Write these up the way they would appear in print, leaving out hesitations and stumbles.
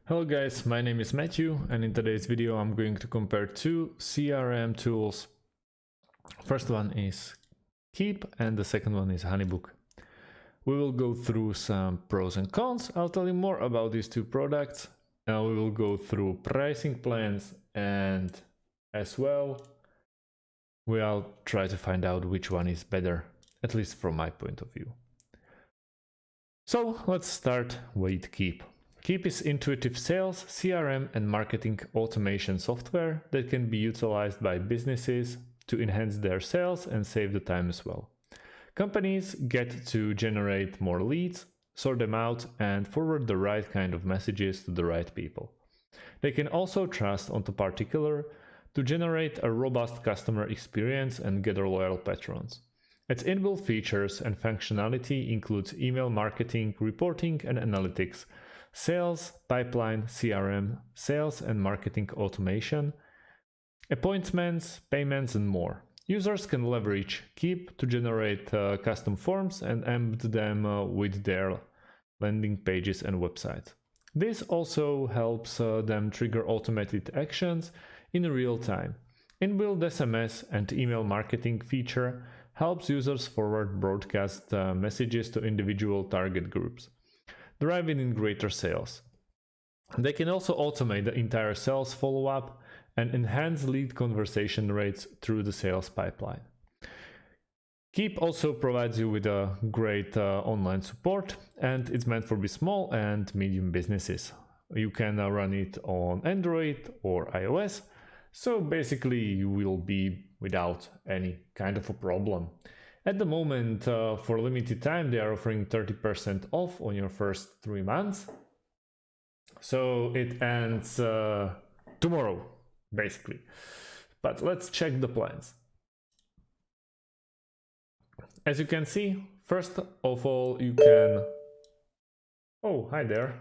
Hello guys, my name is Matthew, and in today's video I'm going to compare two CRM tools. First one is Keap and the second one is HoneyBook. We will go through some pros and cons. I'll tell you more about these two products. We will go through pricing plans, and as well we'll try to find out which one is better, at least from my point of view. So let's start with Keap. Keap is intuitive sales, CRM and marketing automation software that can be utilized by businesses to enhance their sales and save the time as well. Companies get to generate more leads, sort them out, and forward the right kind of messages to the right people. They can also trust on the particular to generate a robust customer experience and gather loyal patrons. Its inbuilt features and functionality includes email marketing, reporting and analytics, sales, pipeline, CRM, sales and marketing automation, appointments, payments, and more. Users can leverage Keap to generate custom forms and embed them with their landing pages and websites. This also helps them trigger automated actions in real time. Inbuilt SMS and email marketing feature helps users forward broadcast messages to individual target groups, driving in greater sales. They can also automate the entire sales follow-up and enhance lead conversation rates through the sales pipeline. Keap also provides you with a great online support, and it's meant for small and medium businesses. You can run it on Android or iOS, so basically you will be without any kind of a problem. At the moment, for limited time, they are offering 30% off on your first 3 months. So it ends tomorrow, basically. But let's check the plans. As you can see, first of all, you can... Oh, hi there.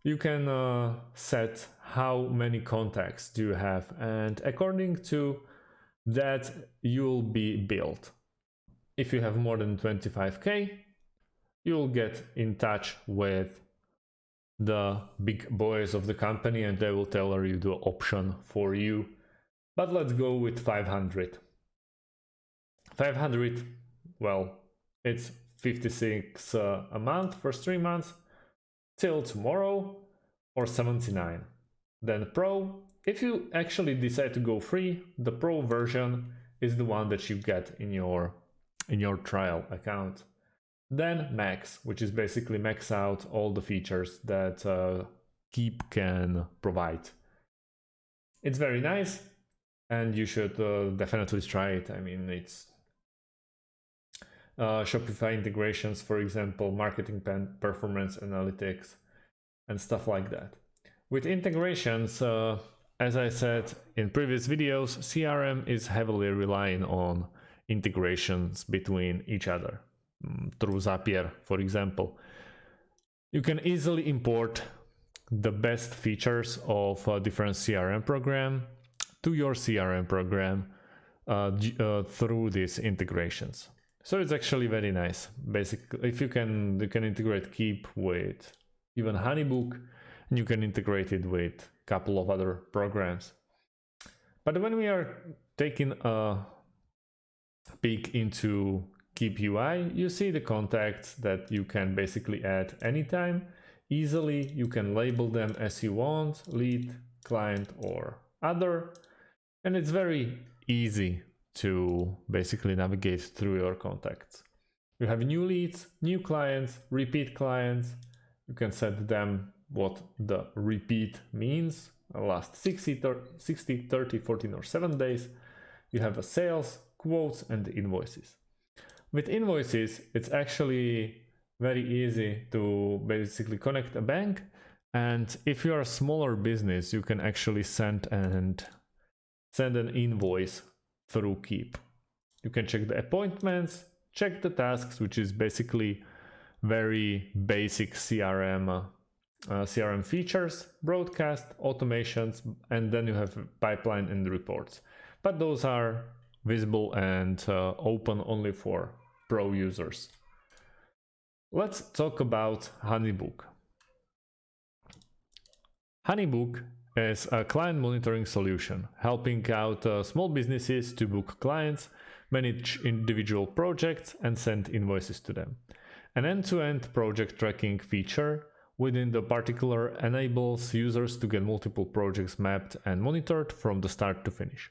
You can set how many contacts do you have, and according to that, you'll be billed. If you have more than 25k, you'll get in touch with the big boys of the company and they will tailor you the option for you. But let's go with 500. 500, well, it's 56 a month for 3 months till tomorrow, or 79. Then Pro, if you actually decide to go free, the Pro version is the one that you get in your trial account. Then Max, which is basically max out all the features that Keap can provide. It's very nice, and you should definitely try it. I mean, it's Shopify Integrations, for example, marketing performance analytics, and stuff like that. With integrations, as I said in previous videos, CRM is heavily relying on integrations between each other. Through Zapier, for example, you can easily import the best features of a different CRM program to your CRM program through these integrations. So it's actually very nice. Basically, if you can integrate Keap with even HoneyBook, and you can integrate it with a couple of other programs. But when we are taking a peek into Keap UI, you see the contacts that you can basically add anytime. Easily, you can label them as you want, lead, client, or other. And it's very easy to basically navigate through your contacts. You have new leads, new clients, repeat clients. You can set them what the repeat means, last 60, 30, 14, or 7 days. You have a sales, quotes, and invoices. With invoices, it's actually very easy to basically connect a bank. And if you are a smaller business, you can actually send an invoice through Keap. You can check the appointments, check the tasks, which is basically very basic CRM features, broadcast, automations, and then you have pipeline and reports. But those are visible and open only for Pro users. Let's talk about HoneyBook. HoneyBook is a client monitoring solution, helping out small businesses to book clients, manage individual projects, and send invoices to them. An end-to-end project tracking feature within the particular enables users to get multiple projects mapped and monitored from the start to finish.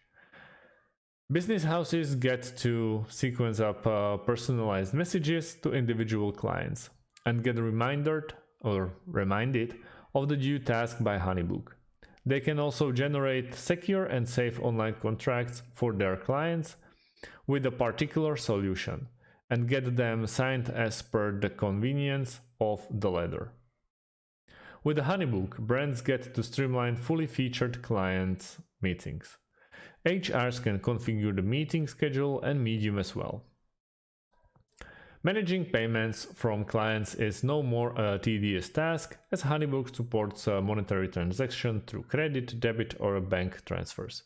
Business houses get to sequence up personalized messages to individual clients and get reminded of the due task by HoneyBook. They can also generate secure and safe online contracts for their clients with a particular solution and get them signed as per the convenience of the latter. With the HoneyBook, brands get to streamline fully featured client meetings. HRs can configure the meeting schedule and medium as well. Managing payments from clients is no more a tedious task, as HoneyBook supports monetary transactions through credit, debit, or bank transfers.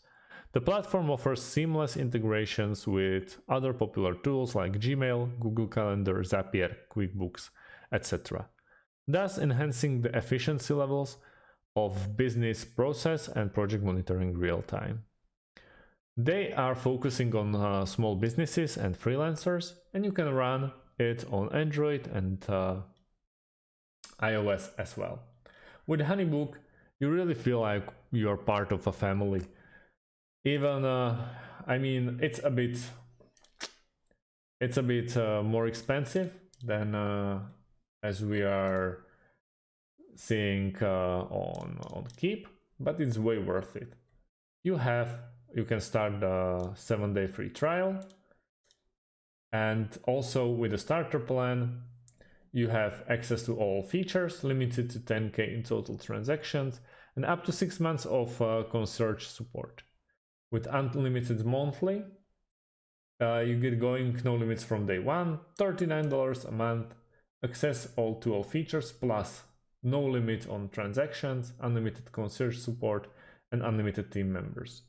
The platform offers seamless integrations with other popular tools like Gmail, Google Calendar, Zapier, QuickBooks, etc., thus enhancing the efficiency levels of business process and project monitoring real time. They are focusing on small businesses and freelancers, and you can run it on Android and iOS as well. With HoneyBook, you really feel like you are part of a family. Even, I mean, it's a bit more expensive than as we are seeing on Keap, but it's way worth it. You can start the 7-day free trial, and also with the starter plan you have access to all features, limited to 10K in total transactions, and up to 6 months of concierge support. With unlimited monthly, you get going no limits from day one, $39 a month, access all to all features, plus no limit on transactions, unlimited concierge support, and unlimited team members.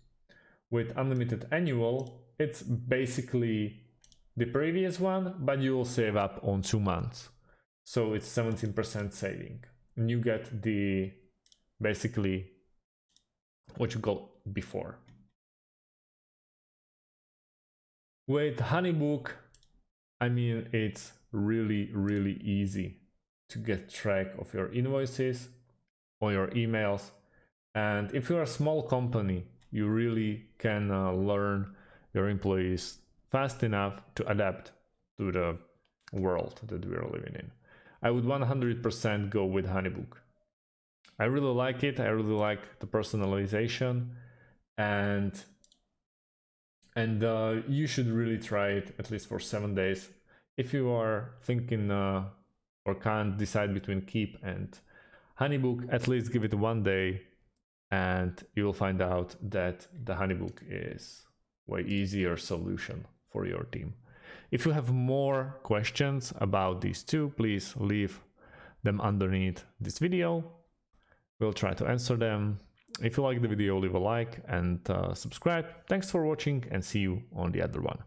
With unlimited annual, it's basically the previous one, but you will save up on 2 months. So it's 17% saving. And you get the basically what you got before. With HoneyBook, I mean, it's really easy to get track of your invoices or your emails. And if you're a small company, you really can learn your employees fast enough to adapt to the world that we are living in. I would 100% go with HoneyBook. I really like it. I really like the personalization, and you should really try it at least for 7 days. If you are thinking or can't decide between Keap and HoneyBook, at least give it 1 day, and you will find out that the HoneyBook is way easier solution for your team. If you have more questions about these two, please leave them underneath this video. We'll try to answer them. If you like the video, leave a like and subscribe. Thanks for watching, and see you on the other one.